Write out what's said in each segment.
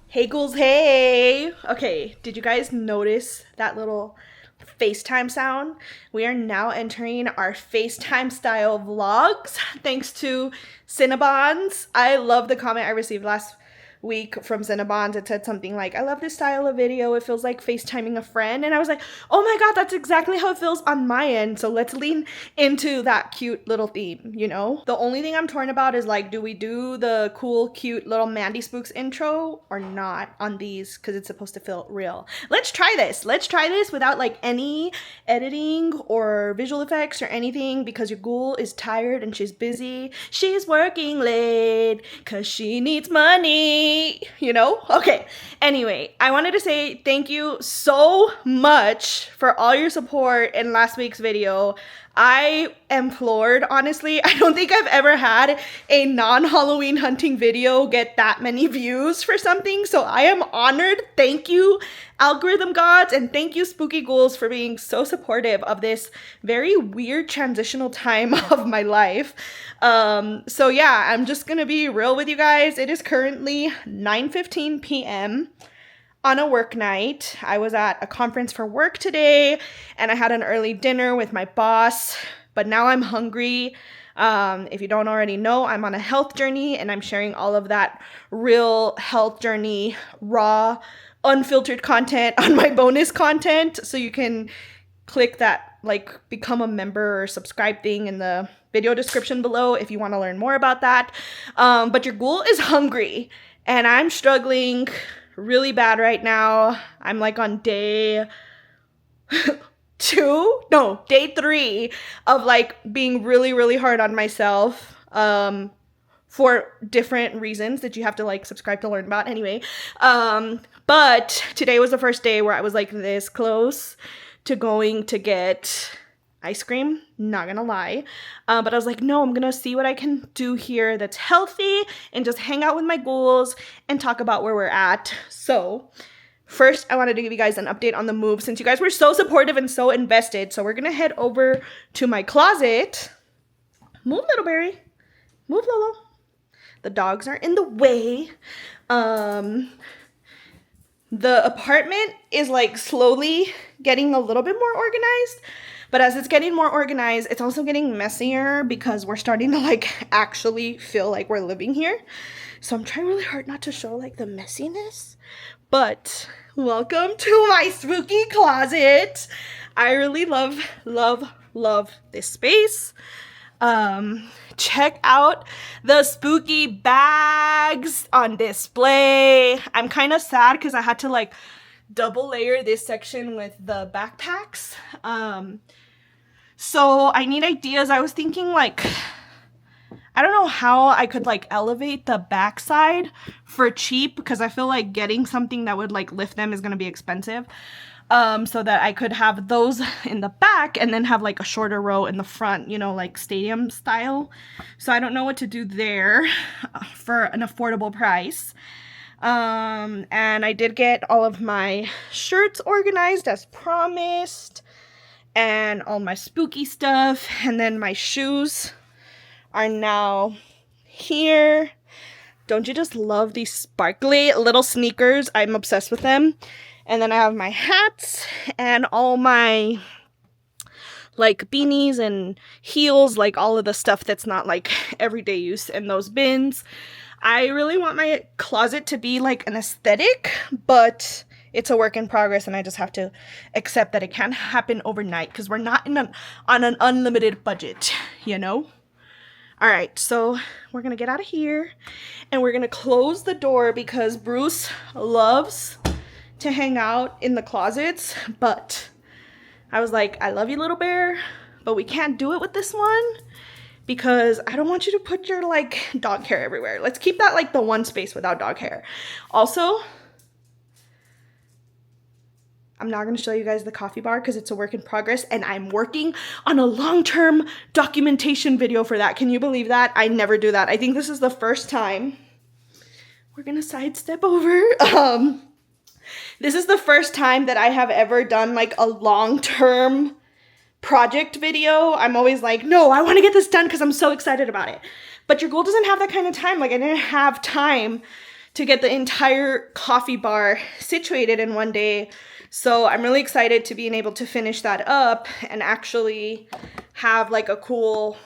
Hey ghouls, hey! Okay, did you guys notice that little FaceTime sound? We are now entering our FaceTime style vlogs thanks to Cinnabonz. I love the comment I received last week from Cinnabonz. It said something like, I love this style of video. It feels like FaceTiming a friend. And I was like, oh my god, that's exactly how it feels on my end. So let's lean into that cute little theme, you know? The only thing I'm torn about is like, do we do the cool, cute little Mandy Spooks intro or not on these? Because it's supposed to feel real. Let's try this. Let's try this without like any editing or visual effects or anything because your ghoul is tired and she's busy. She's working late because she needs money. You know? Okay. Anyway, I wanted to say thank you so much for all your support in last week's video. I am floored, honestly. I don't think I've ever had a non-Halloween hunting video get that many views for something, so I am honored. Thank you, algorithm gods, and thank you, spooky ghouls, for being so supportive of this very weird transitional time of my life. So yeah, I'm just gonna be real with you guys. It is currently 9:15 p.m. on a work night. I was at a conference for work today and I had an early dinner with my boss, but now I'm hungry. If you don't already know, I'm on a health journey and I'm sharing all of that real health journey, raw, unfiltered content on my bonus content. So you can click that like become a member or subscribe thing in the video description below if you want to learn more about that. But your ghoul is hungry and I'm struggling really bad right now. I'm like on day day 3 of like being really hard on myself for different reasons that you have to like subscribe to learn about anyway. But today was the first day where I was like this close to going to get ice cream, not gonna lie. But I was like, no, I'm gonna see what I can do here that's healthy and just hang out with my ghouls and talk about where we're at. So first, I wanted to give you guys an update on the move since you guys were so supportive and so invested. So we're gonna head over to my closet. Move, little berry. Move, Lolo. The dogs are in the way. The apartment is like slowly getting a little bit more organized. But as it's getting more organized, it's also getting messier because we're starting to like actually feel like we're living here. So I'm trying really hard not to show like the messiness. But welcome to my spooky closet. I really love this space. Check out the spooky bags on display. I'm kind of sad because I had to like double layer this section with the backpacks. So I need ideas. I was thinking like, I don't know how I could like elevate the backside for cheap because I feel like getting something that would like lift them is going to be expensive. So that I could have those in the back and then have like a shorter row in the front, you know, like stadium style. So I don't know what to do there for an affordable price. And I did get all of my shirts organized as promised and all my spooky stuff. And then my shoes are now here. Don't you just love these sparkly little sneakers? I'm obsessed with them. And then I have my hats and all my like beanies and heels, like all of the stuff that's not like everyday use in those bins. I really want my closet to be like an aesthetic, but it's a work in progress and I just have to accept that it can't happen overnight because we're not on an unlimited budget, you know? All right, so we're gonna get out of here and we're gonna close the door because Bruce loves to hang out in the closets, but I was like, I love you, little bear, but we can't do it with this one because I don't want you to put your like dog hair everywhere. Let's keep that like the one space without dog hair. Also, I'm not going to show you guys the coffee bar because it's a work in progress and I'm working on a long-term documentation video for that. Can you believe that? I never do that. I think this is the first time. We're going to sidestep over. This is the first time that I have ever done like a long-term project video. I'm always like, no, I want to get this done because I'm so excited about it. But your goal doesn't have that kind of time. Like I didn't have time to get the entire coffee bar situated in one day. So I'm really excited to being able to finish that up and actually have like a cool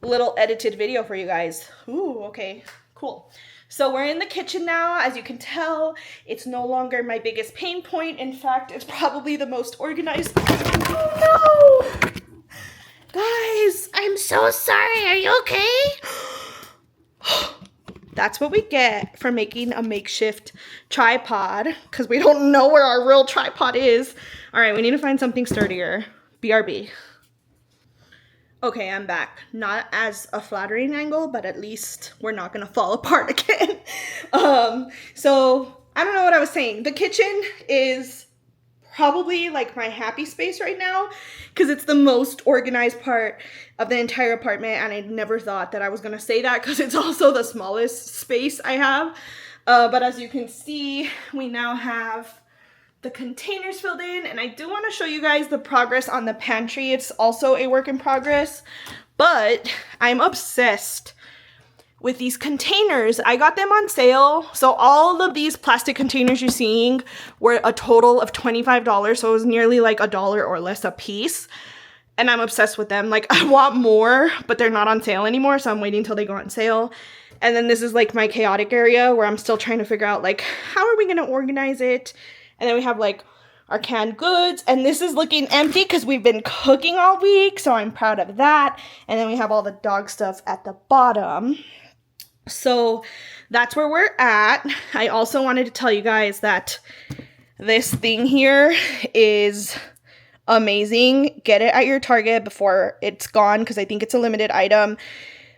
little edited video for you guys. Ooh, okay, cool. So we're in the kitchen now. As you can tell, it's no longer my biggest pain point. In fact, it's probably the most organized. Oh no! Guys, I'm so sorry. Are you okay? That's what we get for making a makeshift tripod, because we don't know where our real tripod is. All right, we need to find something sturdier. BRB. Okay, I'm back. Not as a flattering angle, but at least we're not gonna fall apart again. So I don't know what I was saying. The kitchen is probably like my happy space right now because it's the most organized part of the entire apartment, and I never thought that I was gonna say that because it's also the smallest space I have. But as you can see, we now have the containers filled in, and I do want to show you guys the progress on the pantry. It's also a work in progress, but I'm obsessed with these containers. I got them on sale. So all of these plastic containers you're seeing were a total of $25. So it was nearly like $1 or less a piece. And I'm obsessed with them. Like, I want more, but they're not on sale anymore. So I'm waiting till they go on sale. And then this is like my chaotic area where I'm still trying to figure out like, how are we going to organize it? And then we have like our canned goods, and this is looking empty because we've been cooking all week. So I'm proud of that. And then we have all the dog stuff at the bottom. So that's where we're at. I also wanted to tell you guys that this thing here is amazing. Get it at your Target before it's gone because I think it's a limited item.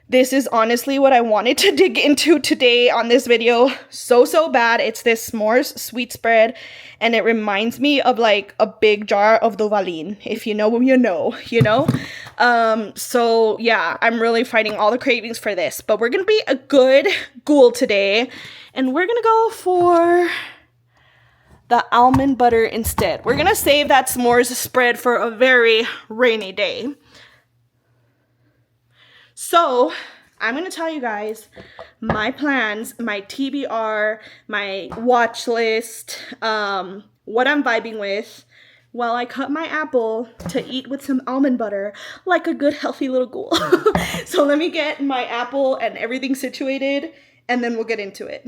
This is honestly what I wanted to dig into today on this video so bad. It's this s'mores sweet spread, and it reminds me of like a big jar of Duvalin. If you know, you know, you know. So yeah, I'm really fighting all the cravings for this, but we're gonna be a good ghoul today, and we're gonna go for the almond butter instead. We're gonna save that s'mores spread for a very rainy day. So I'm going to tell you guys my plans, my TBR, my watch list, what I'm vibing with while I cut my apple to eat with some almond butter like a good healthy little ghoul. So let me get my apple and everything situated, and then we'll get into it.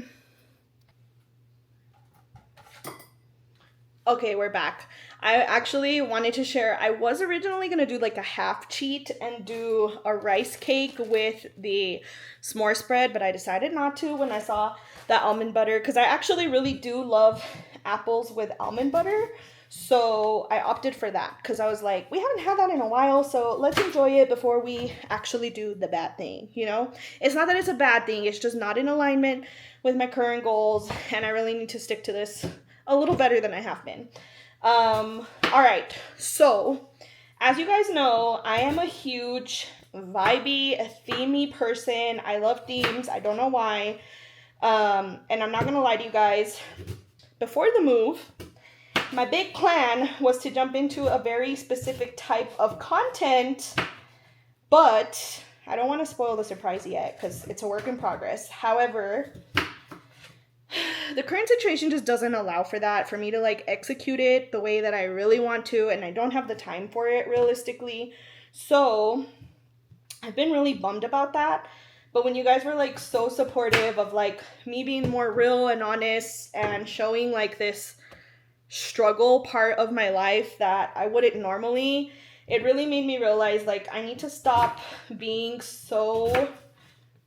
Okay, we're back. I actually wanted to share, I was originally going to do like a half cheat and do a rice cake with the s'more spread, but I decided not to when I saw the almond butter, because I actually really do love apples with almond butter. So I opted for that because I was like, we haven't had that in a while, so let's enjoy it before we actually do the bad thing, you know? It's not that it's a bad thing, it's just not in alignment with my current goals, and I really need to stick to this a little better than I have been. All right, so as you guys know, I am a huge vibey, themey person. I love themes. I don't know why. And I'm not gonna lie to you guys. Before the move, my big plan was to jump into a very specific type of content, but I don't want to spoil the surprise yet because it's a work in progress. However, the current situation just doesn't allow for that, for me to like execute it the way that I really want to, and I don't have the time for it realistically. So I've been really bummed about that. But when you guys were like so supportive of like me being more real and honest and showing like this struggle part of my life that I wouldn't normally, it really made me realize like I need to stop being so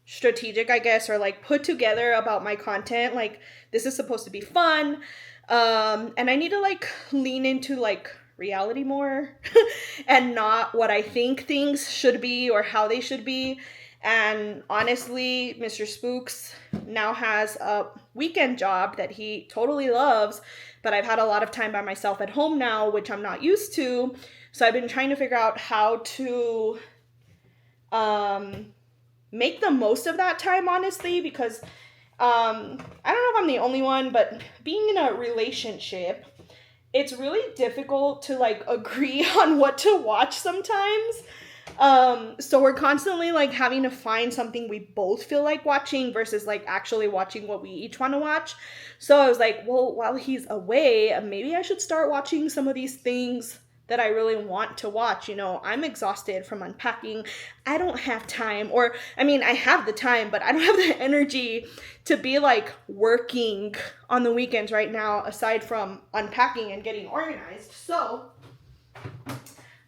strategic, I guess, or like put together about my content. Like, this is supposed to be fun, and I need to like lean into like reality more and not what I think things should be or how they should be. And honestly, Mr. Spooks now has a weekend job that he totally loves, but I've had a lot of time by myself at home now, which I'm not used to. So I've been trying to figure out how to make the most of that time, honestly, because I don't know if I'm the only one, but being in a relationship, it's really difficult to like agree on what to watch sometimes. So we're constantly like having to find something we both feel like watching versus like actually watching what we each want to watch. So I was like, well, while he's away, maybe I should start watching some of these things that I really want to watch. You know, I'm exhausted from unpacking. I don't have time, or I mean, I have the time, but I don't have the energy to be like working on the weekends right now, aside from unpacking and getting organized. So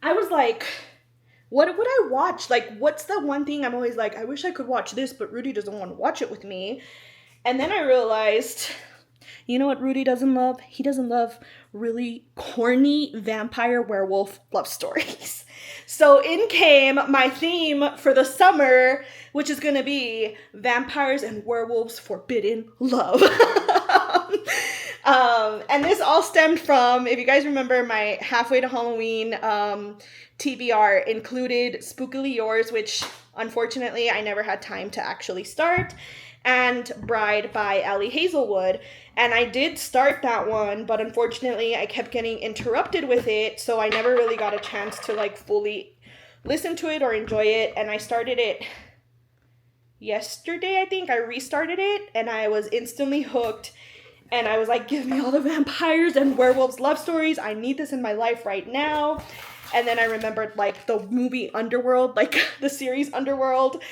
I was like, what would I watch? Like, what's the one thing I'm always like, I wish I could watch this, but Rudy doesn't want to watch it with me. And then I realized, you know what Rudy doesn't love? He doesn't love really corny vampire werewolf love stories. So in came my theme for the summer, which is going to be vampires and werewolves forbidden love. And this all stemmed from, if you guys remember, my halfway to Halloween TBR included Spookily Yours, which unfortunately I never had time to actually start, and Bride by Ellie Hazelwood. And I did start that one, but unfortunately I kept getting interrupted with it, so I never really got a chance to like fully listen to it or enjoy it. And I started it yesterday, I think. I restarted it and I was instantly hooked. And I was like, give me all the vampires and werewolves love stories. I need this in my life right now. And then I remembered like the movie Underworld, like the series Underworld,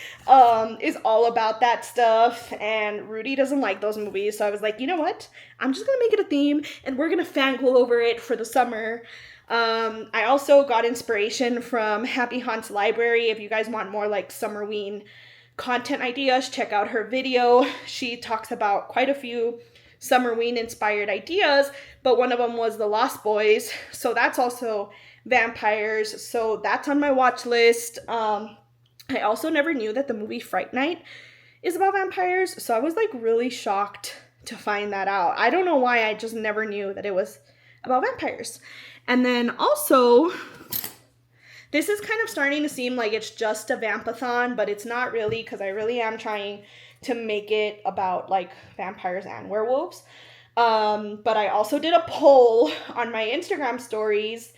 is all about that stuff. And Rudy doesn't like those movies. So I was like, you know what? I'm just going to make it a theme and we're going to fangirl over it for the summer. I also got inspiration from Happy Haunt's Library. If you guys want more like Summerween content ideas, check out her video. She talks about quite a few Summerween inspired ideas, but one of them was The Lost Boys. So that's also vampires. So that's on my watch list. I also never knew that the movie Fright Night is about vampires. So I was like really shocked to find that out. I don't know why, I just never knew that it was about vampires. And then also, this is kind of starting to seem like it's just a vampathon, but it's not really, because I really am trying to make it about like vampires and werewolves. But I also did a poll on my Instagram stories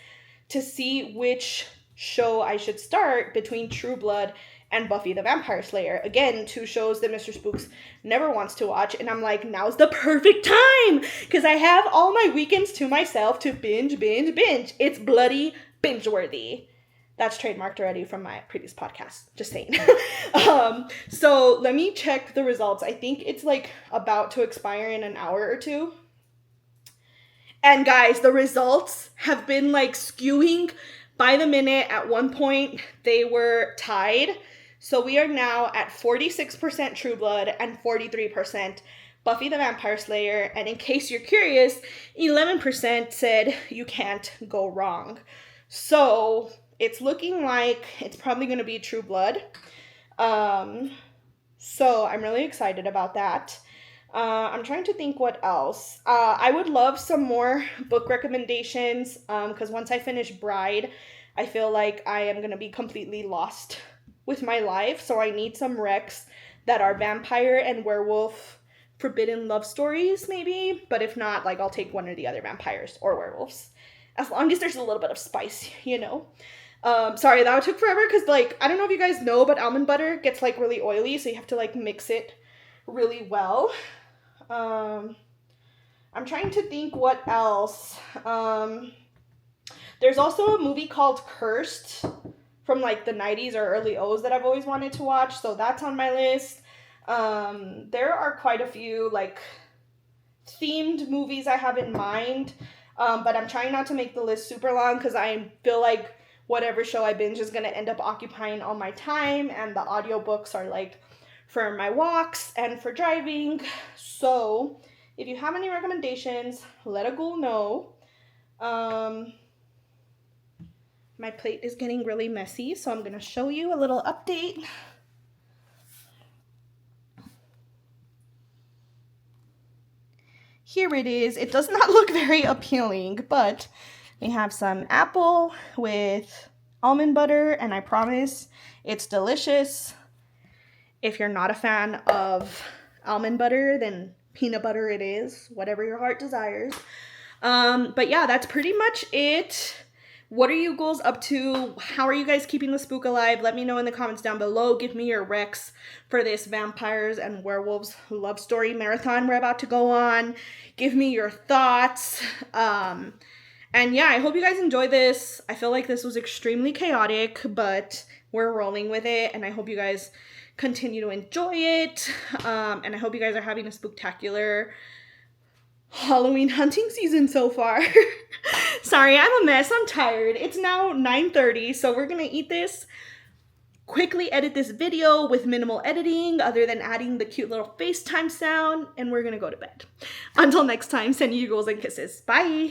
to see which show I should start between True Blood and Buffy the Vampire Slayer. Again, two shows that Mr. Spooks never wants to watch. And I'm like, now's the perfect time because I have all my weekends to myself to binge. It's bloody binge-worthy. That's trademarked already from my previous podcast. Just saying. So let me check the results. I think it's like about to expire in an hour or two. And guys, the results have been like skewing by the minute. At one point, they were tied. So we are now at 46% True Blood and 43% Buffy the Vampire Slayer. And in case you're curious, 11% said you can't go wrong. So it's looking like it's probably going to be True Blood. So I'm really excited about that. I'm trying to think what else. I would love some more book recommendations because once I finish Bride, I feel like I am going to be completely lost with my life. So I need some recs that are vampire and werewolf forbidden love stories maybe. But if not, like I'll take one or the other, vampires or werewolves. As long as there's a little bit of spice, you know. Sorry, that took forever because like, I don't know if you guys know, but almond butter gets like really oily. So you have to like mix it really well. I'm trying to think what else. There's also a movie called Cursed from like the 90s or early O's that I've always wanted to watch. So that's on my list. There are quite a few like themed movies I have in mind. But I'm trying not to make the list super long because I feel like whatever show I binge is going to end up occupying all my time. And the audiobooks are like for my walks and for driving. So if you have any recommendations, let a ghoul know. My plate is getting really messy, so I'm going to show you a little update. Here it is. It does not look very appealing, but we have some apple with almond butter, and I promise it's delicious. If you're not a fan of almond butter, then peanut butter it is, whatever your heart desires. But yeah, that's pretty much it. What are you ghouls up to? How are you guys keeping the spook alive? Let me know in the comments down below. Give me your recs for this vampires and werewolves love story marathon we're about to go on. Give me your thoughts. And yeah, I hope you guys enjoy this. I feel like this was extremely chaotic, but we're rolling with it, and I hope you guys continue to enjoy it. And I hope you guys are having a spooktacular Halloween hunting season so far. Sorry, I'm a mess. I'm tired. It's now 9:30, so we're gonna eat this, quickly edit this video with minimal editing other than adding the cute little FaceTime sound, and we're gonna go to bed. Until next time, sending you ghouls and kisses. Bye.